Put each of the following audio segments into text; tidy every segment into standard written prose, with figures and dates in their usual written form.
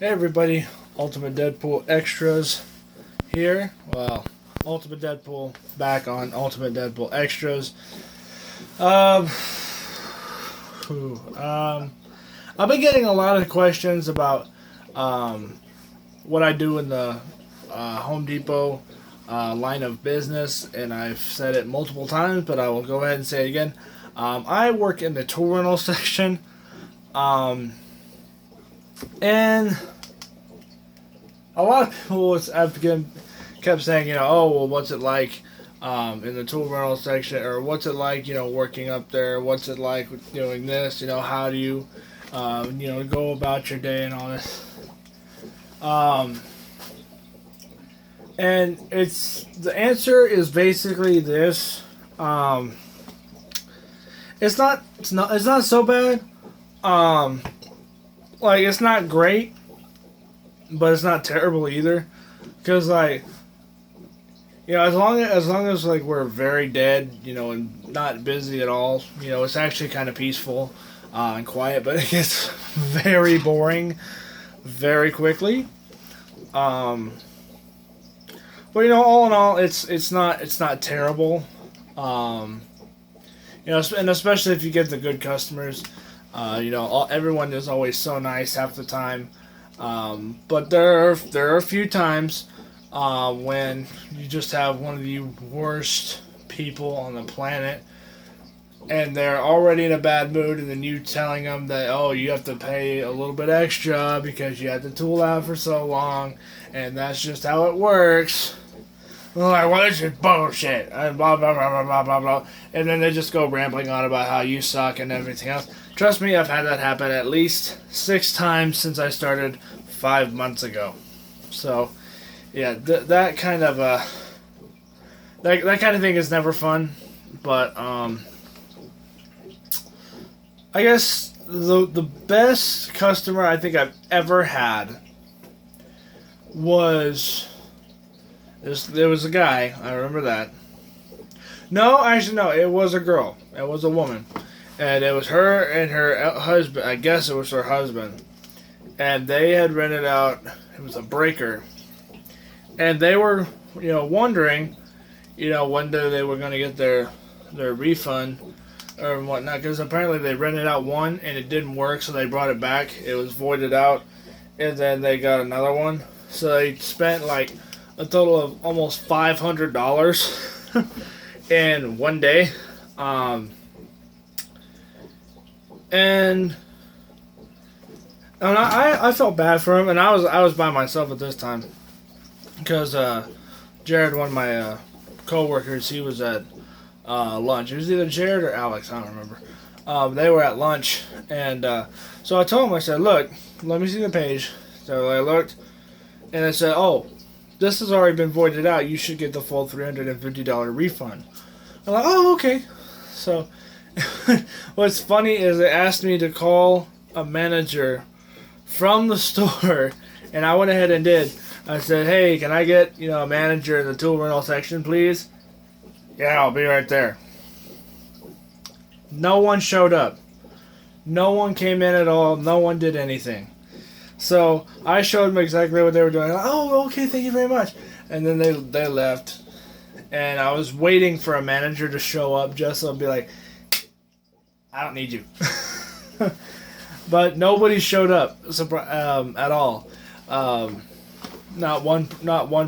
Hey everybody, Ultimate Deadpool Extras here. Well, Ultimate Deadpool back on Ultimate Deadpool Extras. Um, I've been getting a lot of questions about what I do in the Home Depot line of business, and I've said it multiple times, but I will go ahead and say it again. I work in the tool rental section, and a lot of people kept saying, oh, well, what's it like in the tool rental section, or what's it like, working up there? What's it like doing this? How do you, go about your day and all this? And the answer is basically this. It's not so bad. It's not great, but it's not terrible either, because as long as we're very dead, and not busy at all, it's actually kind of peaceful and quiet, but it gets very boring very quickly. But all in all, it's not terrible. And especially if you get the good customers, everyone is always so nice half the time. But there are a few times when you just have one of the worst people on the planet, and they're already in a bad mood, and then you telling them that, oh, you have to pay a little bit extra because you had the tool out for so long, and that's just how it works. I'm like, well, this is bullshit, and blah, blah, blah, blah, blah, blah, blah. And then they just go rambling on about how you suck and everything else. Trust me, I've had that happen at least 6 times since I started 5 months ago. So, yeah, that kind of that kind of thing is never fun. But I guess the best customer I think I've ever had was there was a guy. I remember that. No, actually, no. It was a girl. It was a woman. And it was her and her husband. I guess it was her husband. And they had rented out, it was a breaker. And they were, wondering, when they were going to get their refund or whatnot. Because apparently they rented out one and it didn't work, so they brought it back. It was voided out. And then they got another one. So they spent a total of almost $500 in one day. And I felt bad for him, and I was by myself at this time, because Jared, one of my co-workers, he was at lunch. It was either Jared or Alex, I don't remember. They were at lunch, and so I told him, I said, look, let me see the page. So I looked, and it said, oh, this has already been voided out. You should get the full $350 refund. I'm like, oh, okay. So what's funny is it asked me to call a manager from the store, and I went ahead and did. I said, hey, can I get a manager in the tool rental section, please? Yeah, I'll be right there. No one showed up. No one came in at all. No one did anything. So I showed them exactly what they were doing. Oh, okay, thank you very much. And then they left. And I was waiting for a manager to show up just so I'd be like, I don't need you. But nobody showed up at all. Not one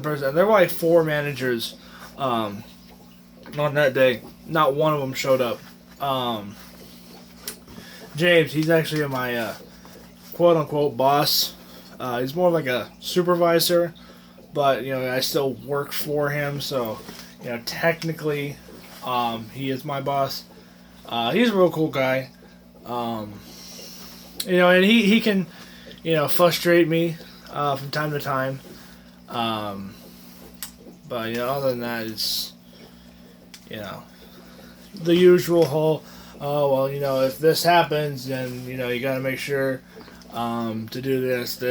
person. There were 4 managers on that day. Not one of them showed up. James, he's actually my quote-unquote boss. He's more like a supervisor, but I still work for him, so technically he is my boss. He's a real cool guy. And he can frustrate me from time to time, but other than that, it's the usual whole, oh well, if this happens, then you got to make sure to do this,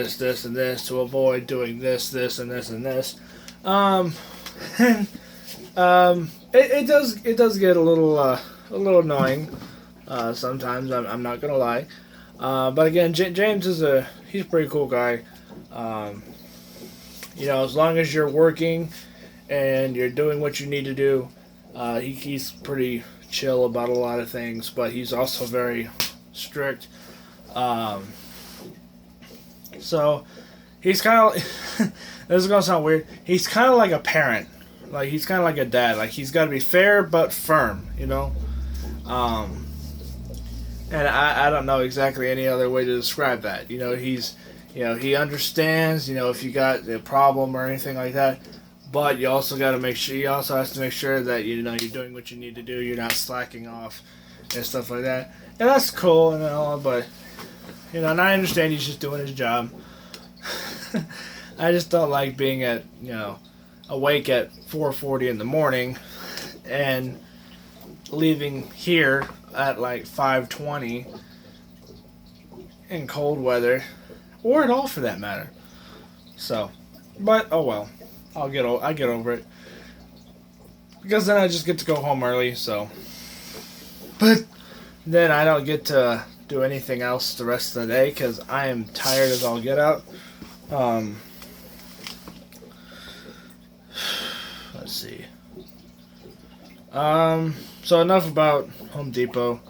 and this to avoid doing this, and this, and this. It does get a little annoying sometimes. I'm not gonna lie. But again, James he's a pretty cool guy. Um, as long as you're working and you're doing what you need to do, he's pretty chill about a lot of things, but he's also very strict. Um, so he's kind of this is gonna sound weird. He's kind of like a parent, like he's kind of like a dad. Like he's got to be fair but firm, Um, and I don't know exactly any other way to describe that. He understands. If you got a problem or anything like that. But you also got to make sure. He also has to make sure that you're doing what you need to do. You're not slacking off and stuff like that. And that's cool and all, but and I understand he's just doing his job. I just don't like being awake at 4:40 in the morning and leaving here at like 5:20 in cold weather, or at all for that matter. So, but oh well. I get over it, because then I just get to go home early. So, but then I don't get to do anything else the rest of the day because I am tired as all get out. Let's see. So enough about Home Depot.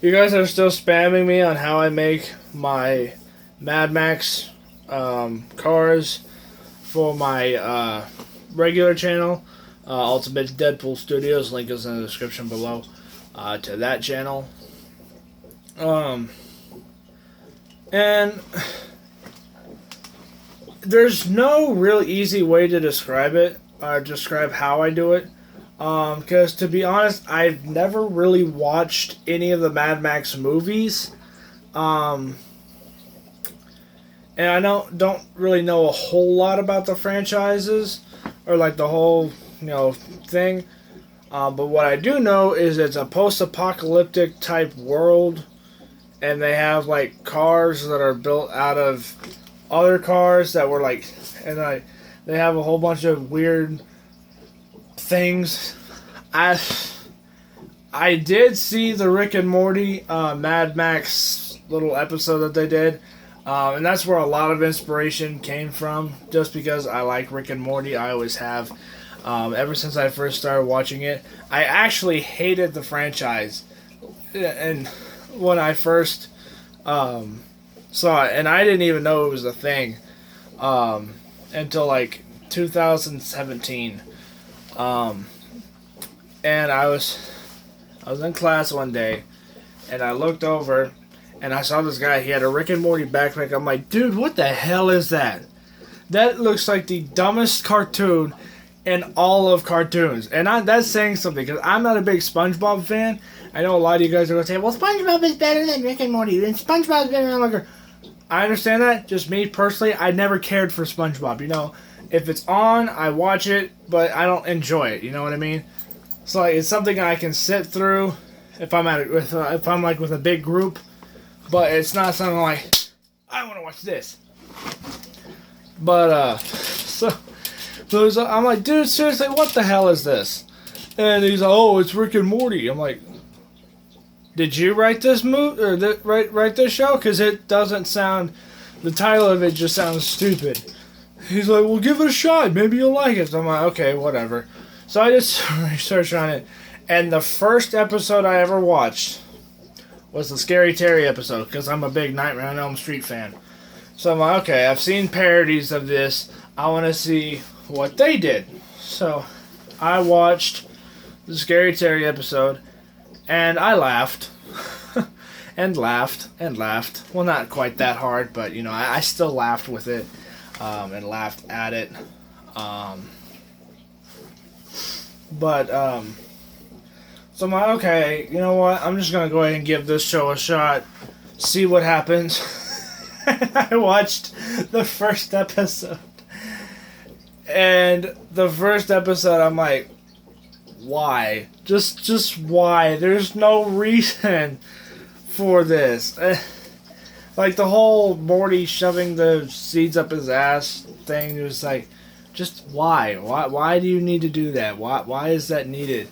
You guys are still spamming me on how I make my Mad Max cars for my regular channel, Ultimate Deadpool Studios. Link is in the description below to that channel. And there's no real easy way to describe it or describe how I do it. Because to be honest, I've never really watched any of the Mad Max movies. And I don't really know a whole lot about the franchises or like the whole, thing. But what I do know is it's a post-apocalyptic type world, and they have like cars that are built out of other cars that were like, and they have a whole bunch of weird things. I did see the Rick and Morty Mad Max little episode that they did. And that's where a lot of inspiration came from, just because I like Rick and Morty. I always have. Ever since I first started watching it. I actually hated the franchise. And when I first saw it, and I didn't even know it was a thing until like 2017. And I was in class one day, and I looked over, and I saw this guy. He had a Rick and Morty backpack. I'm like, dude, what the hell is that? That looks like the dumbest cartoon in all of cartoons. And that's saying something, because I'm not a big SpongeBob fan. I know a lot of you guys are going to say, well, SpongeBob is better than Rick and Morty, and SpongeBob's been around longer. I understand that. Just me, personally, I never cared for SpongeBob. If it's on, I watch it, but I don't enjoy it. You know what I mean? So it's something I can sit through if I'm with a big group. But it's not something like, I want to watch this. But, so I'm like, dude, seriously, what the hell is this? And he's like, oh, it's Rick and Morty. I'm like, did you write this or write this show? Because it doesn't sound, the title of it just sounds stupid. He's like, well, give it a shot. Maybe you'll like it. So I'm like, okay, whatever. So I just researched on it. And the first episode I ever watched was the Scary Terry episode, because I'm a big Nightmare on Elm Street fan. So I'm like, okay, I've seen parodies of this. I want to see what they did. So I watched the Scary Terry episode, and I laughed. and laughed and laughed. Well, not quite that hard, but, I still laughed with it, and laughed at it. So I'm like, okay, you know what? I'm just going to go ahead and give this show a shot, see what happens. I watched the first episode. And the first episode, I'm like, why? Just why? There's no reason for this. Like the whole Morty shoving the seeds up his ass thing, it was like, just why? Why do you need to do that? Why is that needed?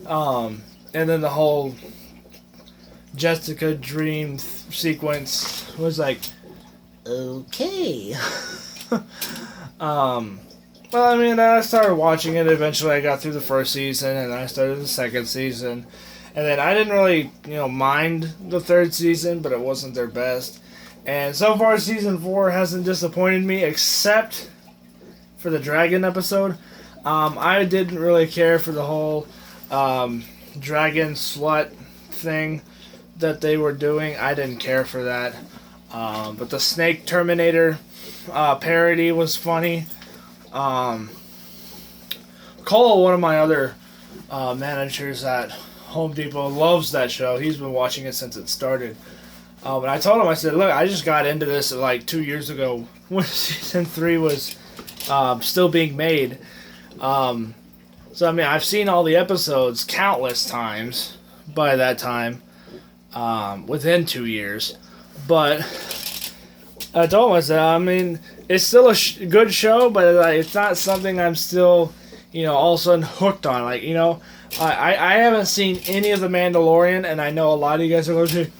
And then the whole Jessica dream sequence was like, okay. Well, I mean, I started watching it. Eventually, I got through the first season, and I started the second season. And then I didn't really, mind the third season, but it wasn't their best. And so far, season 4 hasn't disappointed me, except for the dragon episode. I didn't really care for the whole dragon slut thing that they were doing. I didn't care for that. But the Snake Terminator parody was funny. Cole, one of my other managers at Home Depot, loves that show. He's been watching it since it started. And I told him, I said, look, I just got into this like 2 years ago when season 3 was still being made. So, I mean, I've seen all the episodes countless times by that time, within 2 years. But I told him, I said, I mean, it's still a good show, but it's not something I'm still, all of a sudden hooked on. Like, I haven't seen any of The Mandalorian, and I know a lot of you guys are going to say,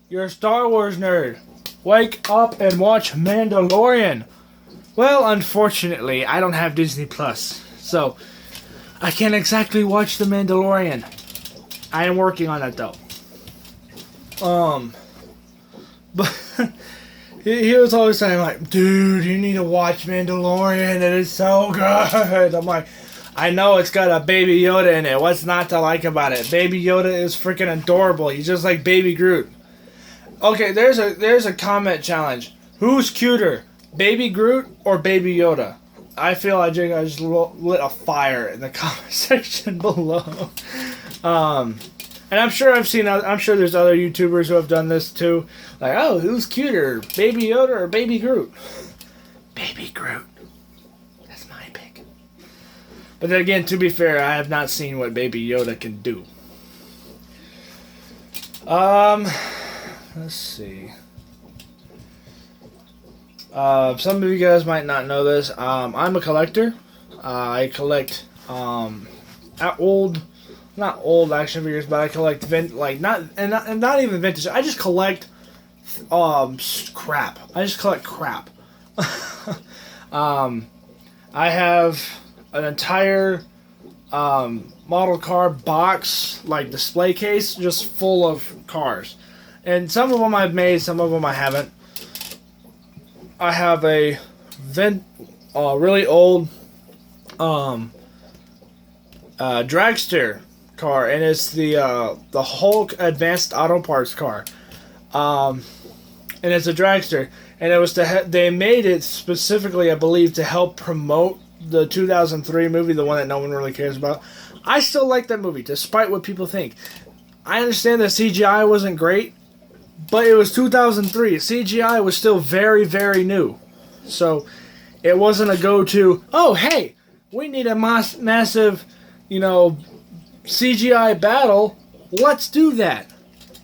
you're a Star Wars nerd. Wake up and watch Mandalorian. Well, unfortunately, I don't have Disney Plus, so I can't exactly watch The Mandalorian. I am working on that, though. But he was always saying, like, dude, you need to watch Mandalorian. It is so good. I'm like, I know it's got a Baby Yoda in it. What's not to like about it? Baby Yoda is freaking adorable. He's just like Baby Groot. Okay, there's a comment challenge. Who's cuter, Baby Groot or Baby Yoda? I feel I just lit a fire in the comment section below. And I'm sure there's other YouTubers who have done this too. Like, oh, who's cuter, Baby Yoda or Baby Groot? Baby Groot. That's my pick. But then again, to be fair, I have not seen what Baby Yoda can do. Let's see. Some of you guys might not know this. I'm a collector. I collect not old action figures, but I collect not even vintage. I just collect crap. I just collect crap. I have an entire model car box, like display case, just full of cars. And some of them I've made, some of them I haven't. I have a really old dragster car, and it's the Hulk Advanced Auto Parts car. And it's a dragster, and it was they made it specifically, I believe, to help promote the 2003 movie, the one that no one really cares about. I still like that movie, despite what people think. I understand that CGI wasn't great, but it was 2003. CGI was still very, very new. So, it wasn't a go-to, oh, hey, we need a massive, CGI battle. Let's do that.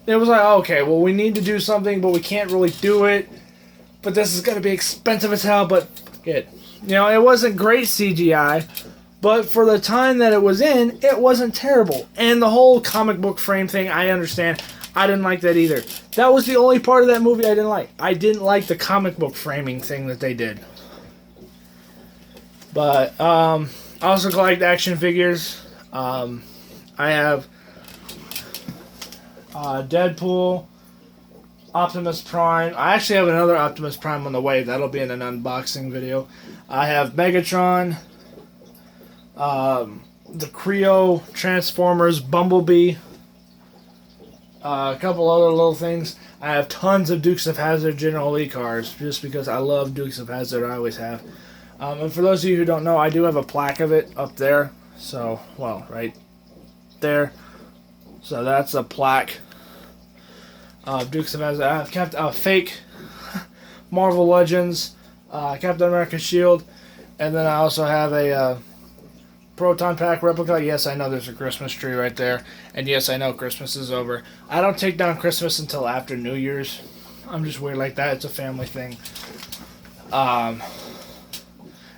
It was like, okay, well, we need to do something, but we can't really do it. But this is going to be expensive as hell, but it. It wasn't great CGI, but for the time that it was in, it wasn't terrible. And the whole comic book frame thing, I understand. I didn't like that either. That was the only part of that movie I didn't like. I didn't like the comic book framing thing that they did. But I also collect action figures. I have Deadpool, Optimus Prime. I actually have another Optimus Prime on the way. That'll be in an unboxing video. I have Megatron, the Creo Transformers, Bumblebee, a couple other little things. I have tons of Dukes of Hazzard General Lee cars, just because I love Dukes of Hazzard. I always have. And for those of you who don't know, I do have a plaque of it up there. So, well, right there. So that's a plaque of Dukes of Hazzard. I've kept a fake Marvel Legends, Captain America shield, and then I also have a Proton Pack replica. Yes, I know there's a Christmas tree right there, and yes, I know Christmas is over. I don't take down Christmas until after New Year's. I'm just weird like that. It's a family thing. And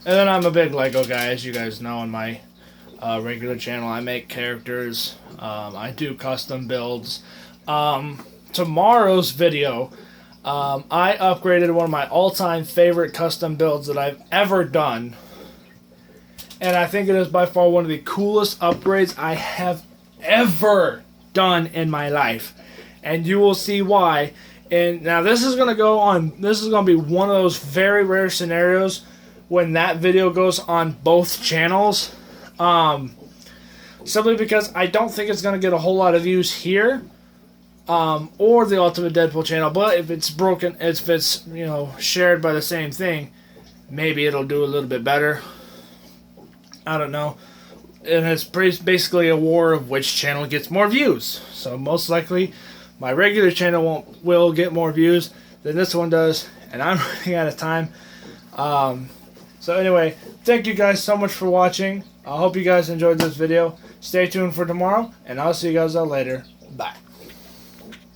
then I'm a big Lego guy, as you guys know, in my Regular channel, I make characters. I do custom builds. Tomorrow's video, I upgraded one of my all-time favorite custom builds that I've ever done. And I think it is by far one of the coolest upgrades I have ever done in my life. And you will see why. And now this is going to be one of those very rare scenarios when that video goes on both channels. Simply because I don't think it's going to get a whole lot of views here. Or the Ultimate Deadpool channel. But if it's broken, if it's, shared by the same thing, maybe it'll do a little bit better. I don't know. And it's basically a war of which channel gets more views. So most likely, my regular channel will get more views than this one does. And I'm running out of time. So anyway, thank you guys so much for watching. I hope you guys enjoyed this video. Stay tuned for tomorrow, and I'll see you guys all later. Bye.